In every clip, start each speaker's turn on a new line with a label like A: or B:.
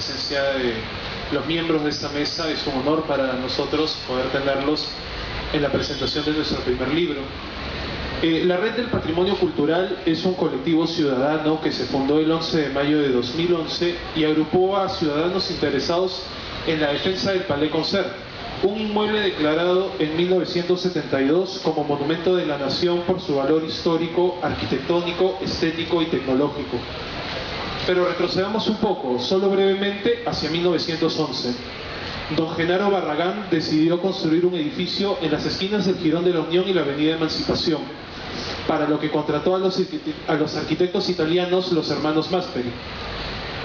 A: presencia de los miembros de esta mesa. Es un honor para nosotros poder tenerlos en la presentación de nuestro primer libro. La Red del Patrimonio Cultural es un colectivo ciudadano que se fundó el 11 de mayo de 2011 y agrupó a ciudadanos interesados en la defensa del Palais Concert, un inmueble declarado en 1972 como Monumento de la Nación por su valor histórico, arquitectónico, estético y tecnológico. Pero retrocedamos un poco, solo brevemente, hacia 1911. Don Genaro Barragán decidió construir un edificio en las esquinas del Jirón de la Unión y la Avenida Emancipación, para lo que contrató a los arquitectos italianos, los hermanos Masperi.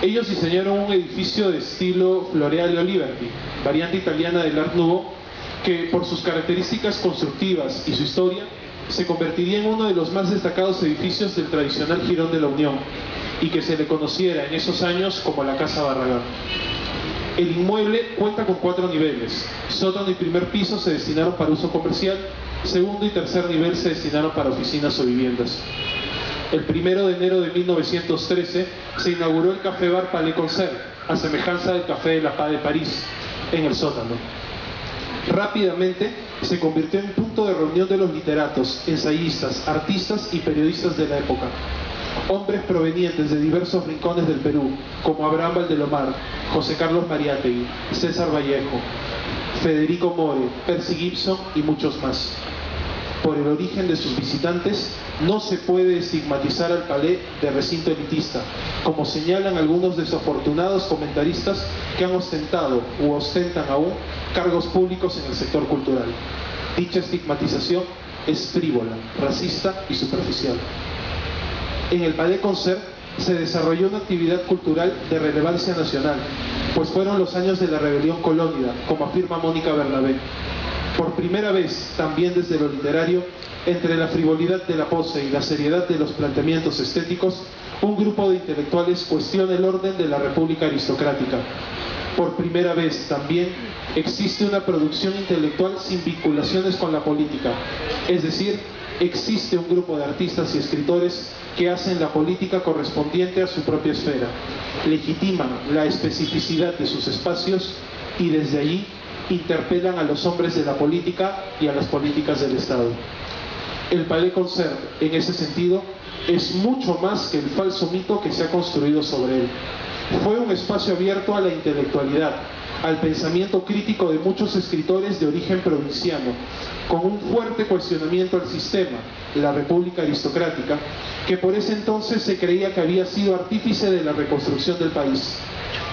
A: Ellos diseñaron un edificio de estilo Floreale Liberty, variante italiana del Art Nouveau, que por sus características constructivas y su historia, se convertiría en uno de los más destacados edificios del tradicional Jirón de la Unión, y que se le conociera en esos años como la Casa Barragán. El inmueble cuenta con 4 niveles. Sótano y primer piso se destinaron para uso comercial, segundo y tercer nivel se destinaron para oficinas o viviendas. El 1 de enero de 1913 se inauguró el Café Bar Palais Concert, a semejanza del Café de la Paz de París, en el sótano. Rápidamente se convirtió en punto de reunión de los literatos, ensayistas, artistas y periodistas de la época. Hombres provenientes de diversos rincones del Perú, como Abraham Valdelomar, José Carlos Mariátegui, César Vallejo, Federico More, Percy Gibson y muchos más. Por el origen de sus visitantes, no se puede estigmatizar al palais de recinto elitista, como señalan algunos desafortunados comentaristas que han ostentado u ostentan aún cargos públicos en el sector cultural. Dicha estigmatización es frívola, racista y superficial. En el Palais Concert se desarrolló una actividad cultural de relevancia nacional, pues fueron los años de la rebelión colónida, como afirma Mónica Bernabé. Por primera vez, también desde lo literario, entre la frivolidad de la pose y la seriedad de los planteamientos estéticos, un grupo de intelectuales cuestiona el orden de la república aristocrática. Por primera vez, también, existe una producción intelectual sin vinculaciones con la política, es decir, existe un grupo de artistas y escritores que hacen la política correspondiente a su propia esfera, legitiman la especificidad de sus espacios y desde allí interpelan a los hombres de la política y a las políticas del Estado. El Palais Concert, en ese sentido, es mucho más que el falso mito que se ha construido sobre él. Fue un espacio abierto a la intelectualidad, al pensamiento crítico de muchos escritores de origen provinciano, con un fuerte cuestionamiento al sistema, la república aristocrática, que por ese entonces se creía que había sido artífice de la reconstrucción del país,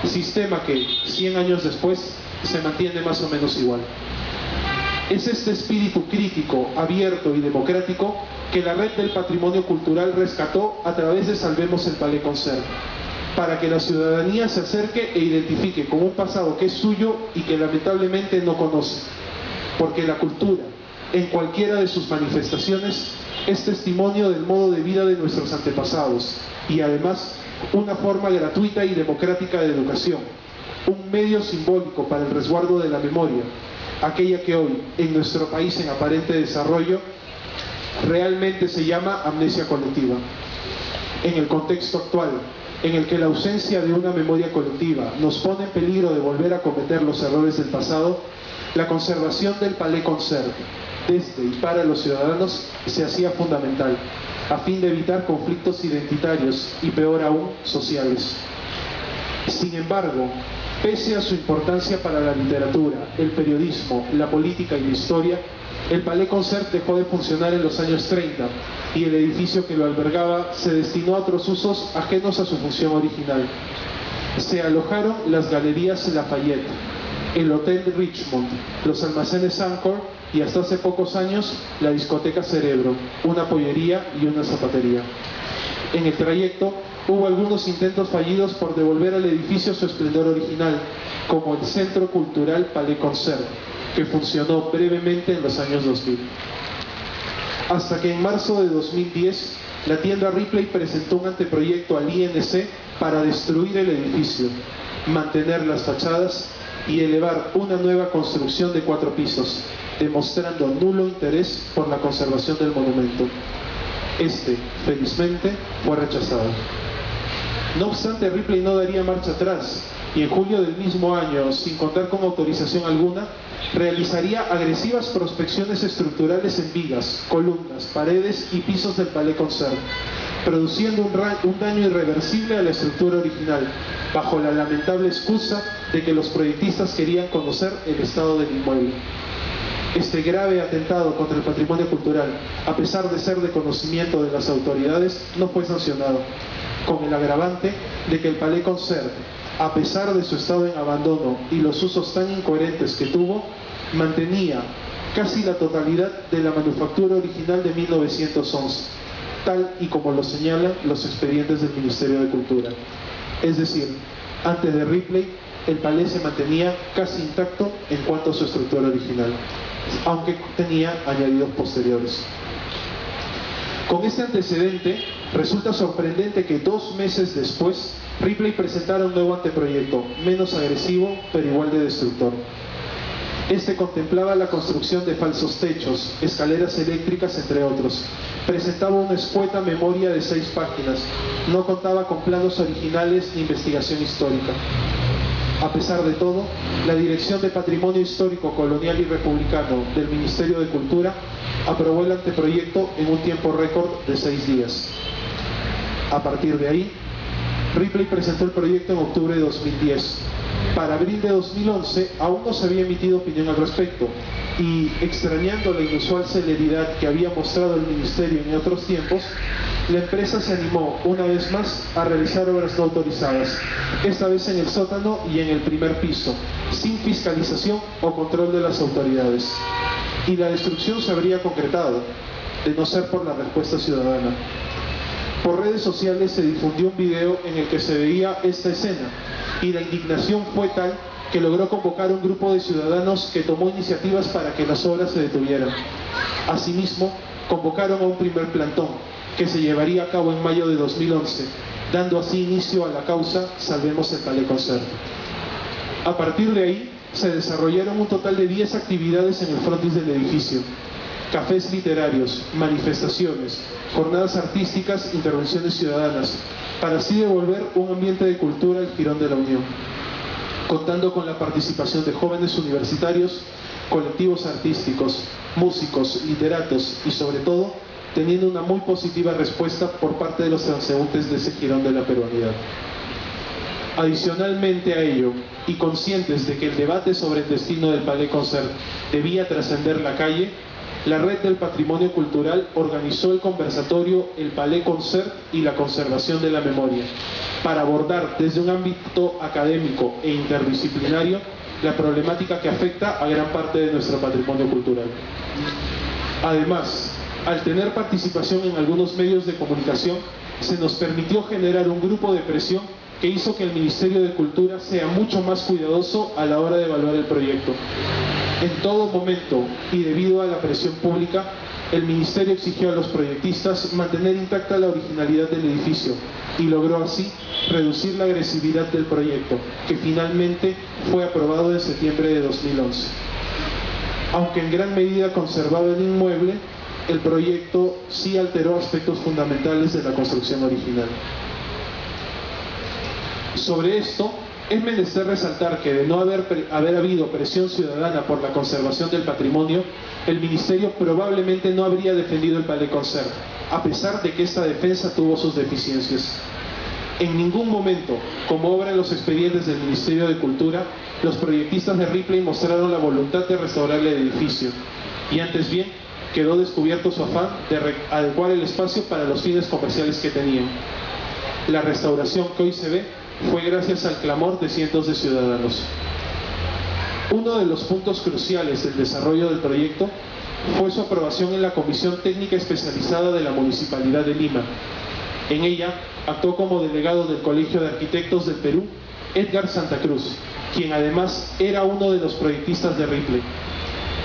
A: sistema que, 100 años después, se mantiene más o menos igual. Es este espíritu crítico, abierto y democrático que la Red del Patrimonio Cultural rescató a través de Salvemos el Palais Concert, para que la ciudadanía se acerque e identifique con un pasado que es suyo y que lamentablemente no conoce, porque la cultura, en cualquiera de sus manifestaciones, es testimonio del modo de vida de nuestros antepasados y además una forma gratuita y democrática de educación, un medio simbólico para el resguardo de la memoria, aquella que hoy, en nuestro país en aparente desarrollo, realmente se llama amnesia colectiva. En el contexto actual, en el que la ausencia de una memoria colectiva nos pone en peligro de volver a cometer los errores del pasado, la conservación del Palais Concert, desde y para los ciudadanos, se hacía fundamental, a fin de evitar conflictos identitarios y, peor aún, sociales. Sin embargo, pese a su importancia para la literatura, el periodismo, la política y la historia, el Palais Concert dejó de funcionar en los años 30 y el edificio que lo albergaba se destinó a otros usos ajenos a su función original. Se alojaron las galerías Lafayette, el Hotel Richmond, los almacenes Anchor y hasta hace pocos años la discoteca Cerebro, una pollería y una zapatería. En el trayecto hubo algunos intentos fallidos por devolver al edificio su esplendor original, como el Centro Cultural Palais Concert, que funcionó brevemente en los años 2000. Hasta que en marzo de 2010, la tienda Ripley presentó un anteproyecto al INC para destruir el edificio, mantener las fachadas y elevar una nueva construcción de 4 pisos, demostrando nulo interés por la conservación del monumento. Este, felizmente, fue rechazado. No obstante, Ripley no daría marcha atrás y en julio del mismo año, sin contar con autorización alguna, realizaría agresivas prospecciones estructurales en vigas, columnas, paredes y pisos del Palais Concert, produciendo un daño irreversible a la estructura original, bajo la lamentable excusa de que los proyectistas querían conocer el estado del inmueble. Este grave atentado contra el patrimonio cultural, a pesar de ser de conocimiento de las autoridades, no fue sancionado, con el agravante de que el Palais Concert, a pesar de su estado en abandono y los usos tan incoherentes que tuvo, mantenía casi la totalidad de la manufactura original de 1911, tal y como lo señalan los expedientes del Ministerio de Cultura. Es decir, antes de Ripley, el Palais se mantenía casi intacto en cuanto a su estructura original, aunque tenía añadidos posteriores. Con este antecedente, resulta sorprendente que 2 meses después, Ripley presentara un nuevo anteproyecto, menos agresivo, pero igual de destructor. Este contemplaba la construcción de falsos techos, escaleras eléctricas, entre otros. Presentaba una escueta memoria de 6 páginas. No contaba con planos originales ni investigación histórica. A pesar de todo, la Dirección de Patrimonio Histórico, Colonial y Republicano del Ministerio de Cultura aprobó el anteproyecto en un tiempo récord de 6 días. A partir de ahí, Ripley presentó el proyecto en octubre de 2010. Para abril de 2011 aún no se había emitido opinión al respecto y, extrañando la inusual celeridad que había mostrado el Ministerio en otros tiempos, la empresa se animó una vez más a realizar obras no autorizadas, esta vez en el sótano y en el primer piso, sin fiscalización o control de las autoridades. Y la destrucción se habría concretado, de no ser por la respuesta ciudadana. Por redes sociales se difundió un video en el que se veía esta escena, y la indignación fue tal que logró convocar un grupo de ciudadanos que tomó iniciativas para que las obras se detuvieran. Asimismo, convocaron a un primer plantón, que se llevaría a cabo en mayo de 2011, dando así inicio a la causa Salvemos el Palais Concert. A partir de ahí, se desarrollaron un total de 10 actividades en el frontis del edificio: cafés literarios, manifestaciones, jornadas artísticas, intervenciones ciudadanas, para así devolver un ambiente de cultura al Jirón de la Unión, contando con la participación de jóvenes universitarios, colectivos artísticos, músicos, literatos y, sobre todo, teniendo una muy positiva respuesta por parte de los transeúntes de ese Jirón de la peruanidad. Adicionalmente a ello, y conscientes de que el debate sobre el destino del Palais Concert debía trascender la calle, la Red del Patrimonio Cultural organizó el conversatorio El Palais Concert y la conservación de la memoria, para abordar desde un ámbito académico e interdisciplinario la problemática que afecta a gran parte de nuestro patrimonio cultural. Además, al tener participación en algunos medios de comunicación, se nos permitió generar un grupo de presión que hizo que el Ministerio de Cultura sea mucho más cuidadoso a la hora de evaluar el proyecto. En todo momento, y debido a la presión pública, el Ministerio exigió a los proyectistas mantener intacta la originalidad del edificio y logró así reducir la agresividad del proyecto, que finalmente fue aprobado en septiembre de 2011. Aunque en gran medida conservaba el inmueble, el proyecto sí alteró aspectos fundamentales de la construcción original. Sobre esto, es menester resaltar que de no haber habido presión ciudadana por la conservación del patrimonio, el Ministerio probablemente no habría defendido el Palais Concert, a pesar de que esta defensa tuvo sus deficiencias. En ningún momento, como obra en los expedientes del Ministerio de Cultura, los proyectistas de Ripley mostraron la voluntad de restaurar el edificio, y antes bien, quedó descubierto su afán de adecuar el espacio para los fines comerciales que tenían. La restauración que hoy se ve fue gracias al clamor de cientos de ciudadanos. Uno de los puntos cruciales del desarrollo del proyecto fue su aprobación en la Comisión Técnica Especializada de la Municipalidad de Lima. En ella actuó como delegado del Colegio de Arquitectos del Perú, Edgar Santa Cruz, quien además era uno de los proyectistas de Ripley.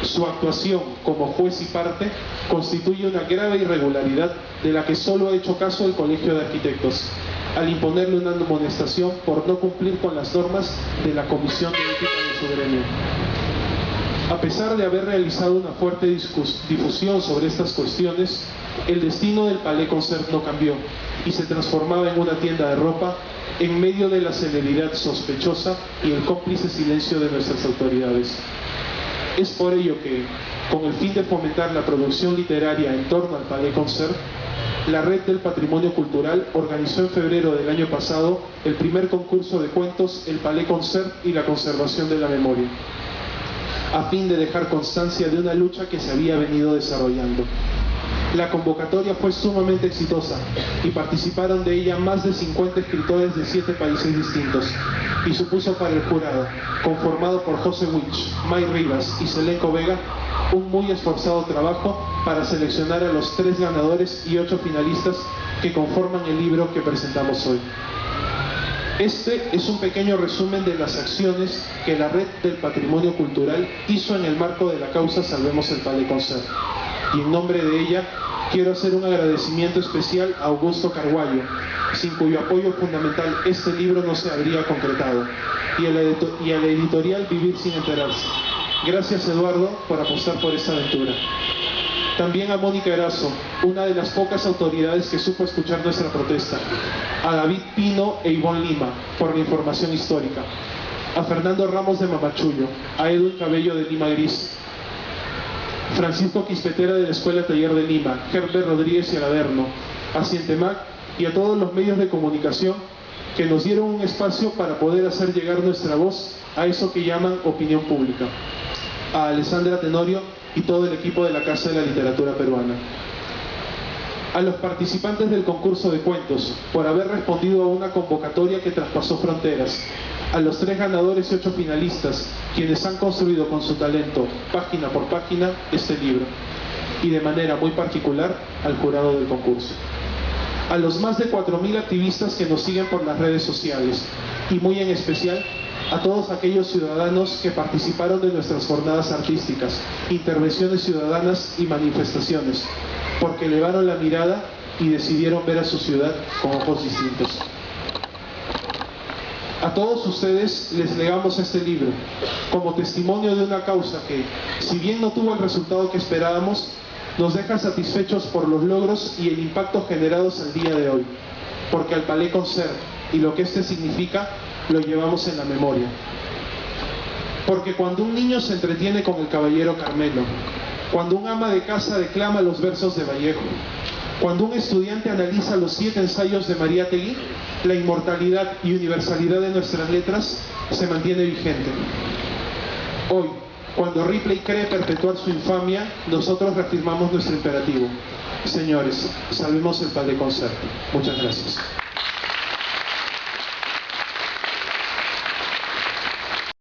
A: Su actuación como juez y parte constituye una grave irregularidad de la que solo ha hecho caso el Colegio de Arquitectos, al imponerle una amonestación por no cumplir con las normas de la Comisión de Ética de su gremio. A pesar de haber realizado una fuerte difusión sobre estas cuestiones, el destino del Palais Concert no cambió y se transformaba en una tienda de ropa en medio de la celeridad sospechosa y el cómplice silencio de nuestras autoridades. Es por ello que, con el fin de fomentar la producción literaria en torno al Palais Concert, la Red del Patrimonio Cultural organizó en febrero del año pasado el primer concurso de cuentos El Palais Concert y la conservación de la memoria, a fin de dejar constancia de una lucha que se había venido desarrollando. La convocatoria fue sumamente exitosa y participaron de ella más de 50 escritores de 7 países distintos, y supuso para el jurado, conformado por José Witch, May Rivas y Selenco Vega, un muy esforzado trabajo para seleccionar a los 3 ganadores y 8 finalistas que conforman el libro que presentamos hoy. Este es un pequeño resumen de las acciones que la Red del Patrimonio Cultural hizo en el marco de la causa Salvemos el Palais Concert, y en nombre de ella quiero hacer un agradecimiento especial a Augusto Carguallo, sin cuyo apoyo fundamental este libro no se habría concretado, y a la editorial Vivir sin enterarse. Gracias, Eduardo, por apostar por esta aventura. También a Mónica Erazo, una de las pocas autoridades que supo escuchar nuestra protesta, a David Pino e Ivonne Lima, por la información histórica, a Fernando Ramos de Mamachullo, a Edwin Cabello de Lima Gris, Francisco Quispetera de la Escuela Taller de Lima, Herbert Rodríguez y Aladerno, a Cientemac y a todos los medios de comunicación que nos dieron un espacio para poder hacer llegar nuestra voz a eso que llaman opinión pública, a Alessandra Tenorio y todo el equipo de la Casa de la Literatura Peruana. A los participantes del concurso de cuentos, por haber respondido a una convocatoria que traspasó fronteras, a los 3 ganadores y 8 finalistas, quienes han construido con su talento, página por página, este libro, y de manera muy particular al jurado del concurso. A los más de 4.000 activistas que nos siguen por las redes sociales, y muy en especial a todos aquellos ciudadanos que participaron de nuestras jornadas artísticas, intervenciones ciudadanas y manifestaciones, porque elevaron la mirada y decidieron ver a su ciudad con ojos distintos. A todos ustedes les legamos este libro, como testimonio de una causa que, si bien no tuvo el resultado que esperábamos, nos deja satisfechos por los logros y el impacto generados al día de hoy, porque al Palais Concert y lo que este significa, lo llevamos en la memoria. Porque cuando un niño se entretiene con el Caballero Carmelo, cuando un ama de casa declama los versos de Vallejo, cuando un estudiante analiza los 7 ensayos de Mariátegui, la inmortalidad y universalidad de nuestras letras se mantiene vigente. Hoy, cuando Ripley cree perpetuar su infamia, nosotros reafirmamos nuestro imperativo. Señores, salvemos el Palais Concert. Muchas gracias.